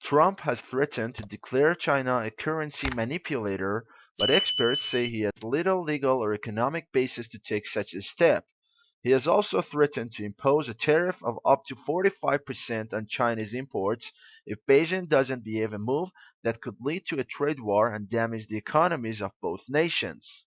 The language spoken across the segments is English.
Trump has threatened to declare China a currency manipulator, but experts say he has little legal or economic basis to take such a step. He has also threatened to impose a tariff of up to 45% on Chinese imports if Beijing doesn't behave, a move that could lead to a trade war and damage the economies of both nations.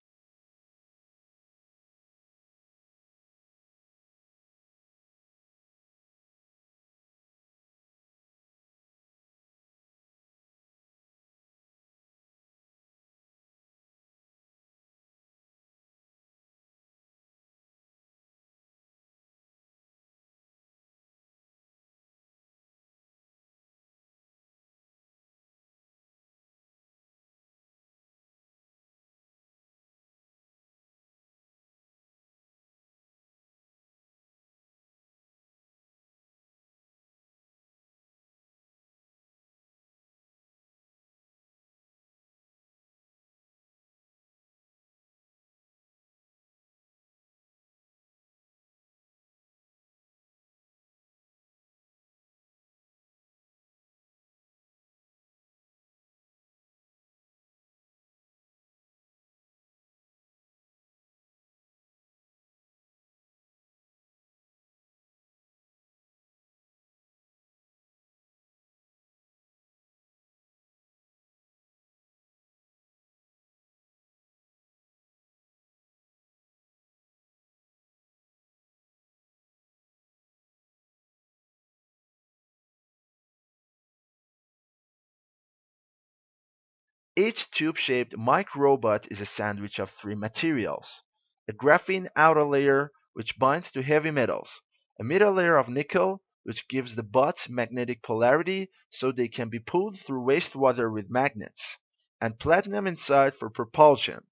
Each tube-shaped microbot is a sandwich of three materials: a graphene outer layer, which binds to heavy metals; a middle layer of nickel, which gives the bots magnetic polarity so they can be pulled through wastewater with magnets; and platinum inside for propulsion.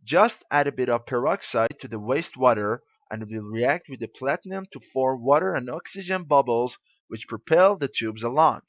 Just add a bit of peroxide to the wastewater and it will react with the platinum to form water and oxygen bubbles which propel the tubes along.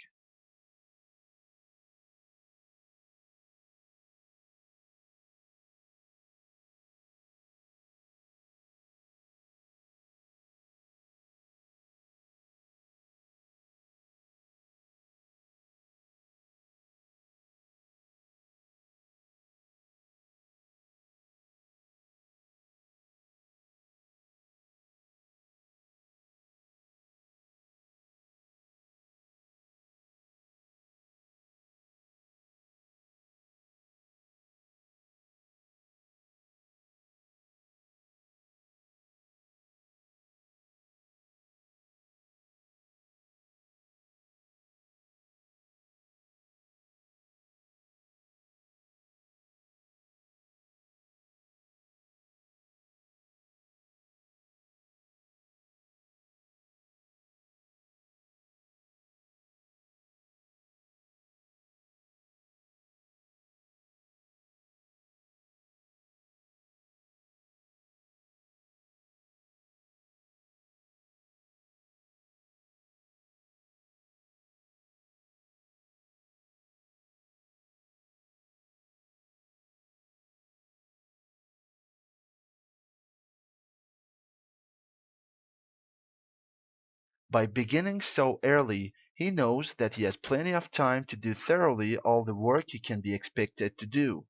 By beginning so early, he knows that he has plenty of time to do thoroughly all the work he can be expected to do.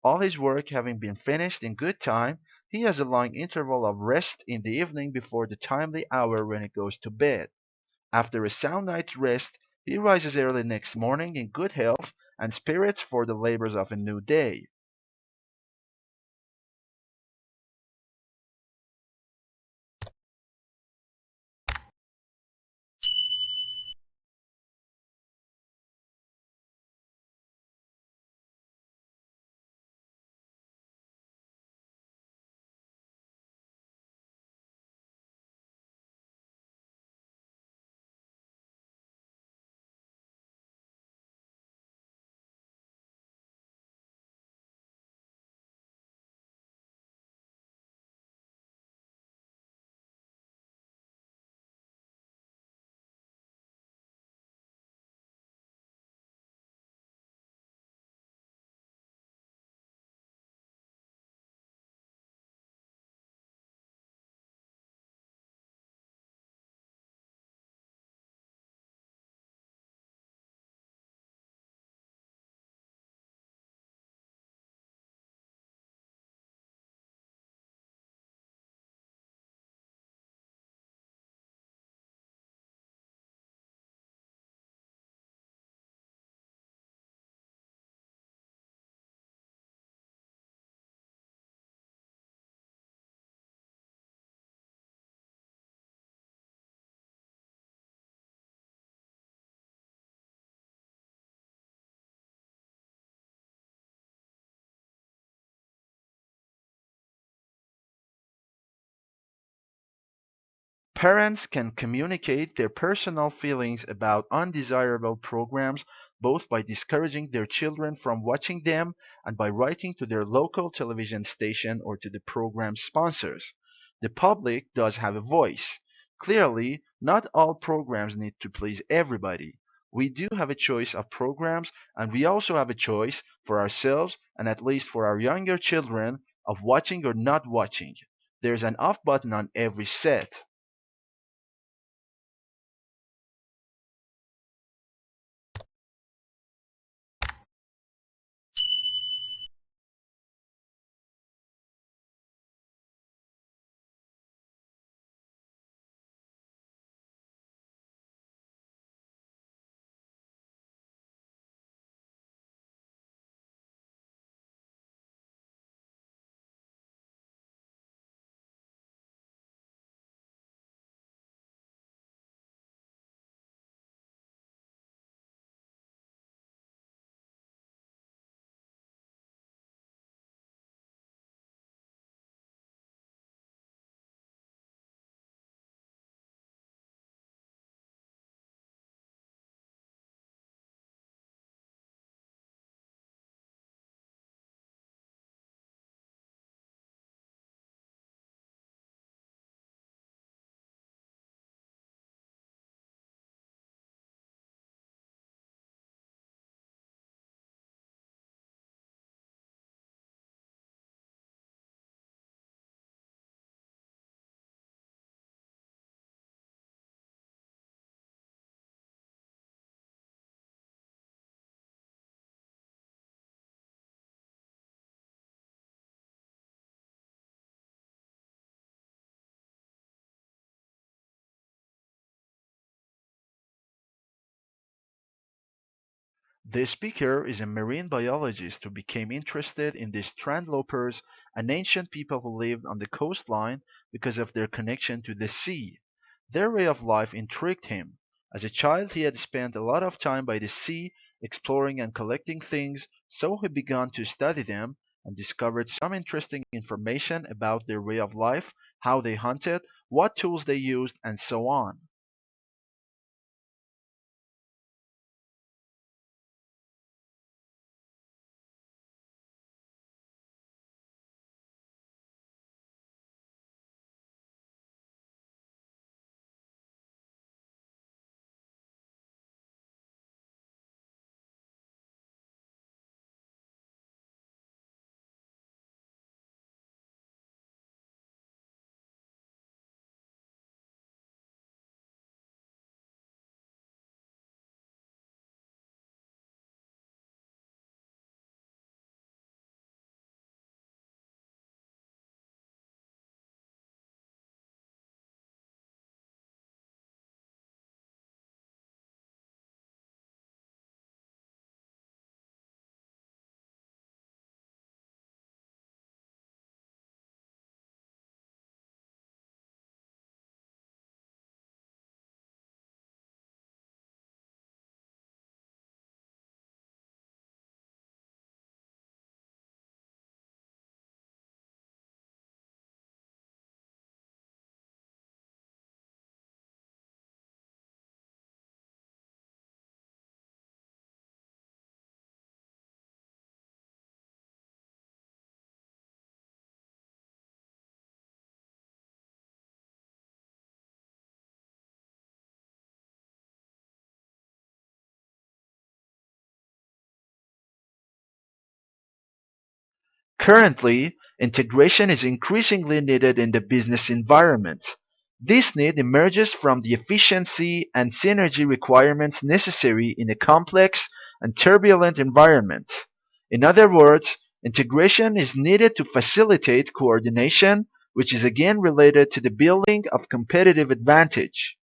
All his work having been finished in good time, he has a long interval of rest in the evening before the timely hour when he goes to bed. After a sound night's rest, he rises early next morning in good health and spirits for the labors of a new day. Parents can communicate their personal feelings about undesirable programs both by discouraging their children from watching them and by writing to their local television station or to the program sponsors. The public does have a voice. Clearly, not all programs need to please everybody. We do have a choice of programs, and we also have a choice for ourselves and at least for our younger children of watching or not watching. There's an off button on every set. The speaker is a marine biologist who became interested in the strandlopers, an ancient people who lived on the coastline because of their connection to the sea. Their way of life intrigued him. As a child he had spent a lot of time by the sea exploring and collecting things, so he began to study them and discovered some interesting information about their way of life, how they hunted, what tools they used, and so on. Currently, integration is increasingly needed in the business environment. This need emerges from the efficiency and synergy requirements necessary in a complex and turbulent environment. In other words, integration is needed to facilitate coordination, which is again related to the building of competitive advantage.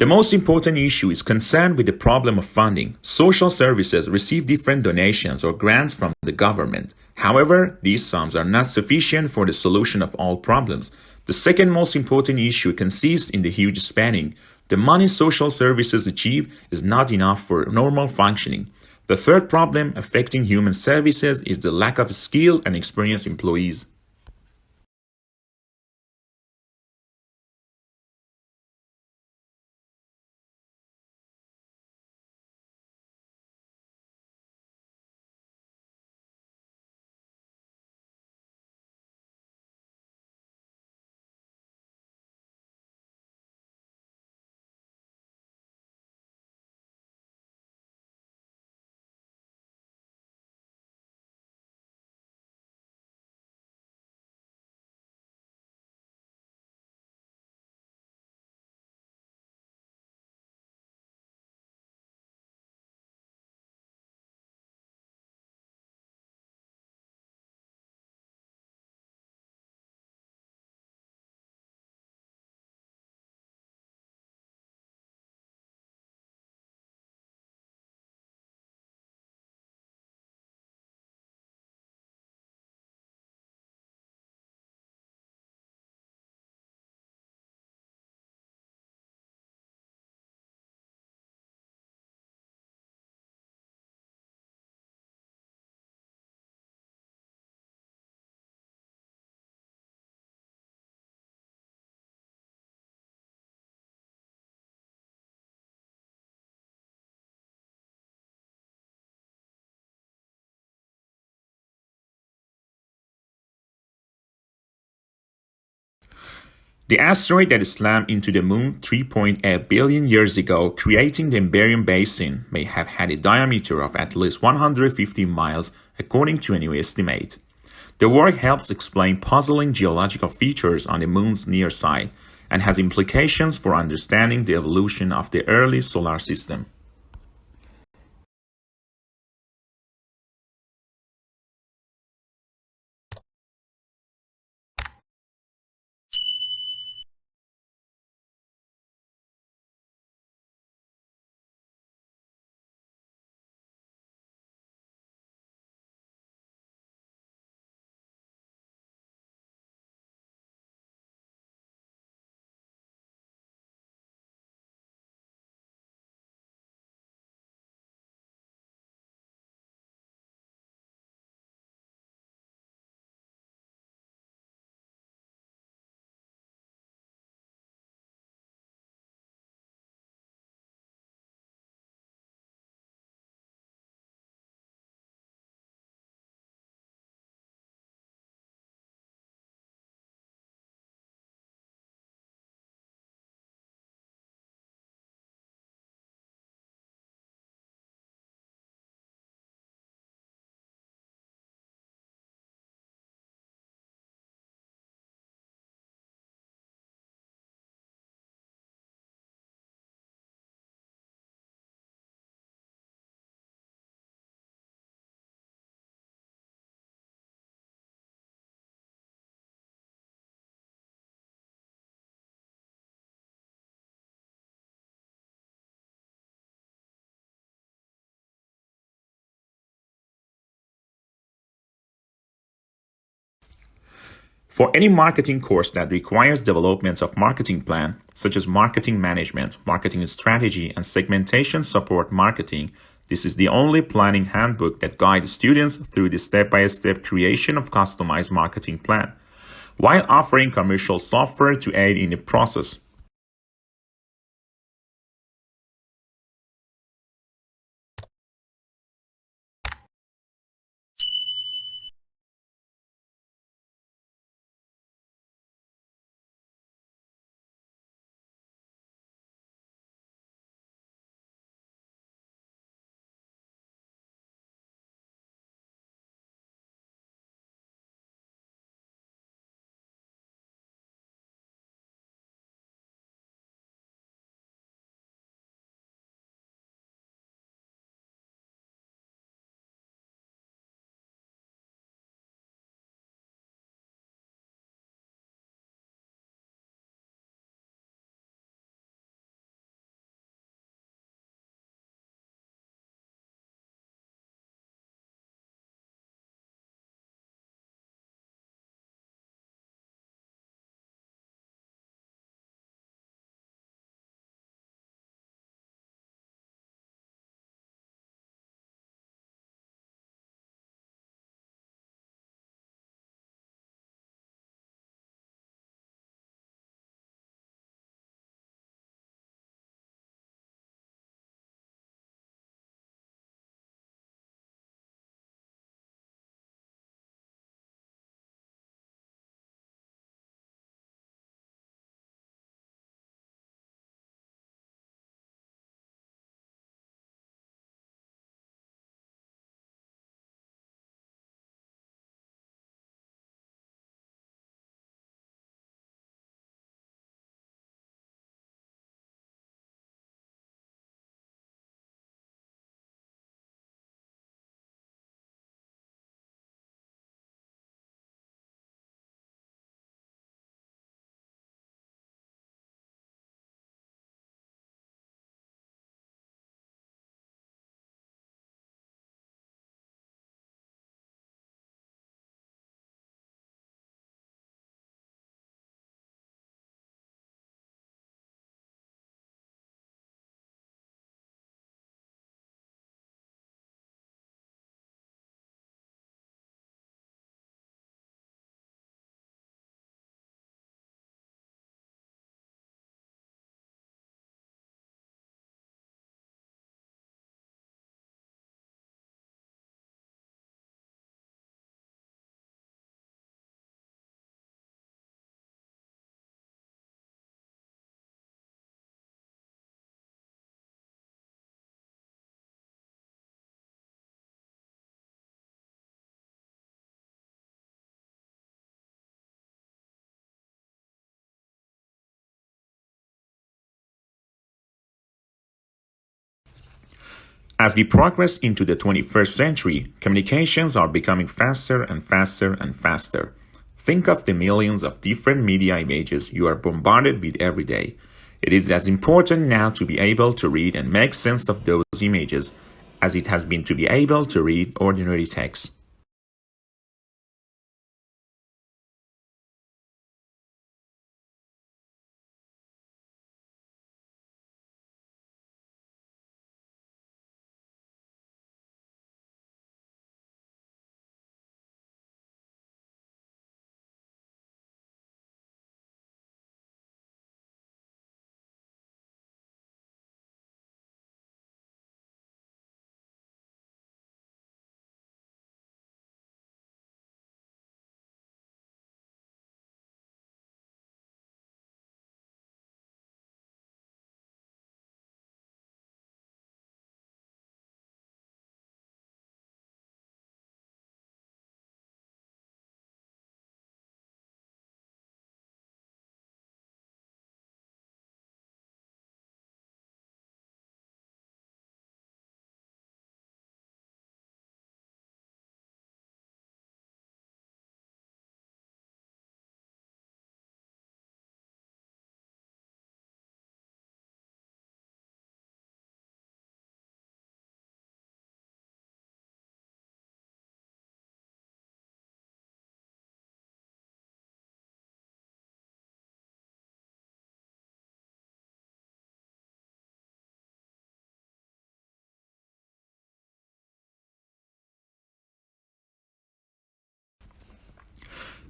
The most important issue is concerned with the problem of funding. Social services receive different donations or grants from the government. However, these sums are not sufficient for the solution of all problems. The second most important issue consists in the huge spending. The money social services achieve is not enough for normal functioning. The third problem affecting human services is the lack of skilled and experienced employees. The asteroid that slammed into the Moon 3.8 billion years ago, creating the Iberian Basin, may have had a diameter of at least 150 miles, according to a new estimate. The work helps explain puzzling geological features on the Moon's near side and has implications for understanding the evolution of the early solar system. For any marketing course that requires development of marketing plan, such as marketing management, marketing strategy, and segmentation support marketing, this is the only planning handbook that guides students through the step-by-step creation of customized marketing plan, while offering commercial software to aid in the process. As we progress into the 21st century, communications are becoming faster and faster and faster. Think of the millions of different media images you are bombarded with every day. It is as important now to be able to read and make sense of those images as it has been to be able to read ordinary text.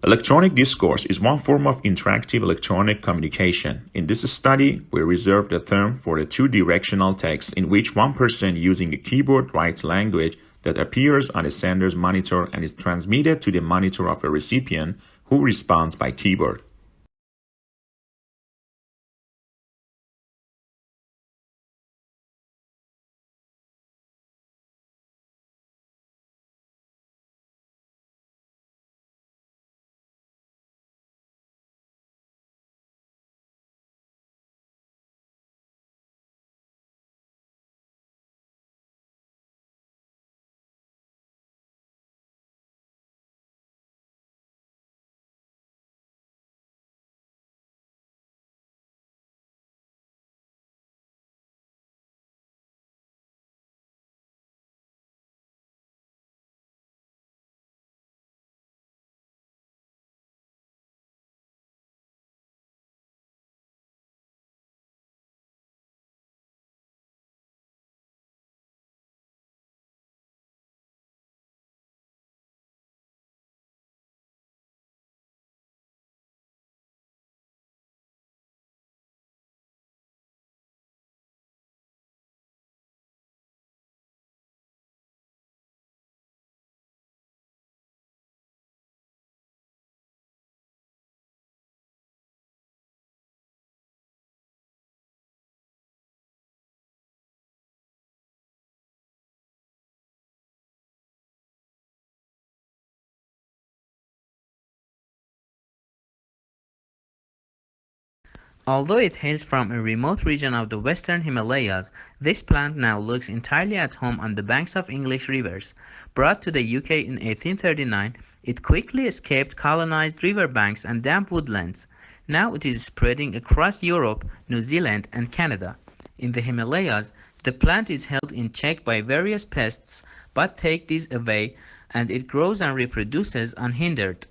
Electronic discourse is one form of interactive electronic communication. In this study, we reserved the term for the two-directional text in which one person using a keyboard writes language that appears on the sender's monitor and is transmitted to the monitor of a recipient who responds by keyboard. Although it hails from a remote region of the western Himalayas, this plant now looks entirely at home on the banks of English rivers. Brought to the UK in 1839, it quickly escaped colonized river banks and damp woodlands. Now it is spreading across Europe, New Zealand, and Canada. In the Himalayas, the plant is held in check by various pests, but take these away and it grows and reproduces unhindered.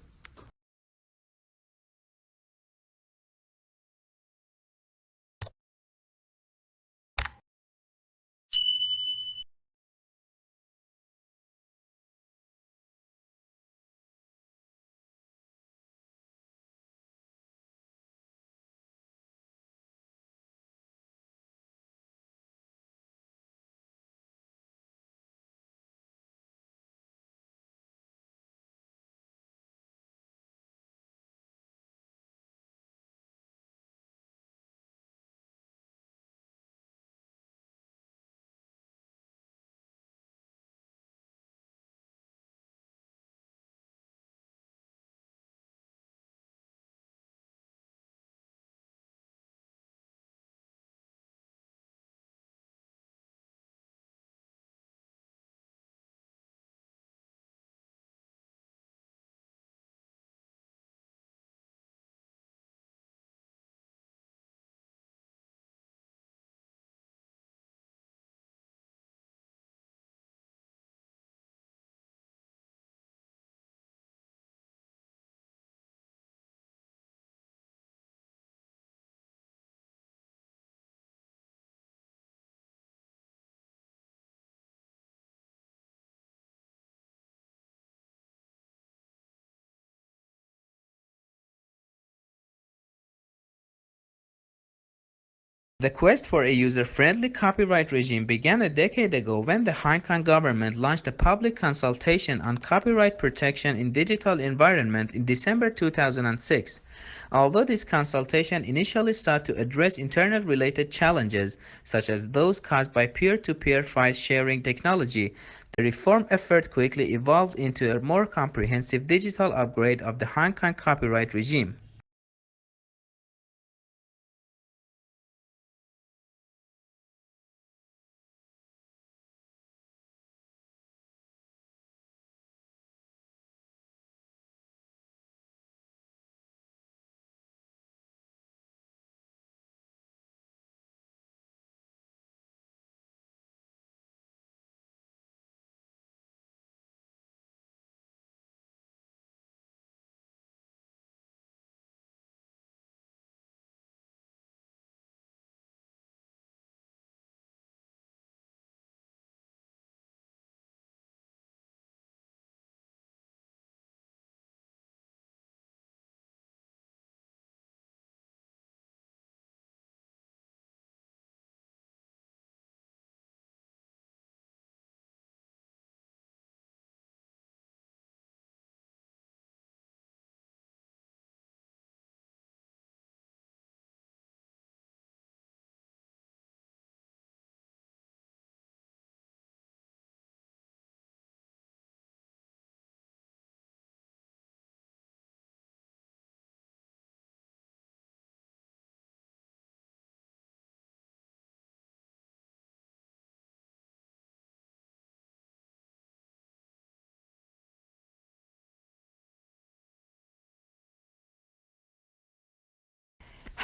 The quest for a user-friendly copyright regime began a decade ago when the Hong Kong government launched a public consultation on copyright protection in digital environment in December 2006. Although this consultation initially sought to address internet-related challenges, such as those caused by peer-to-peer file sharing technology, the reform effort quickly evolved into a more comprehensive digital upgrade of the Hong Kong copyright regime.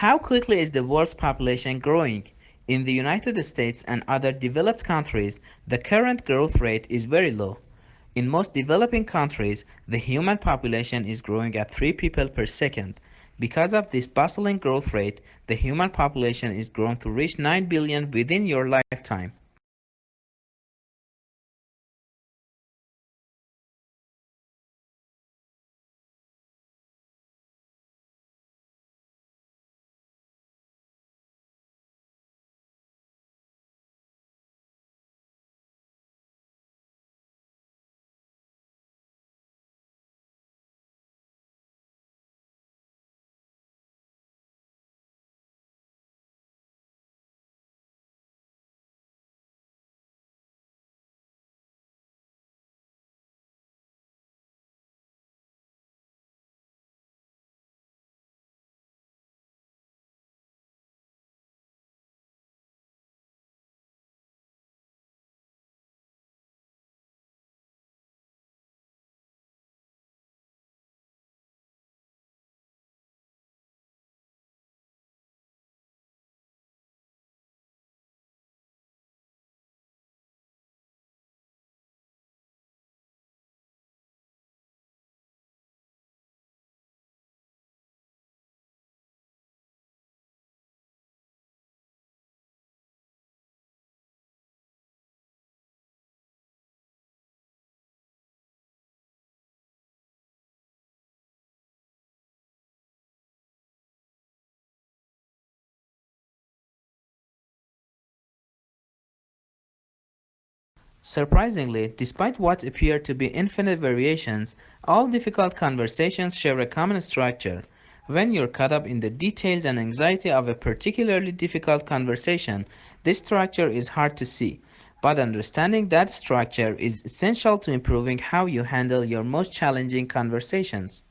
How quickly is the world's population growing? In the United States and other developed countries, the current growth rate is very low. In most developing countries, the human population is growing at 3 people per second. Because of this bustling growth rate, the human population is growing to reach 9 billion within your lifetime. Surprisingly, despite what appear to be infinite variations, all difficult conversations share a common structure. When you're caught up in the details and anxiety of a particularly difficult conversation, this structure is hard to see. But understanding that structure is essential to improving how you handle your most challenging conversations.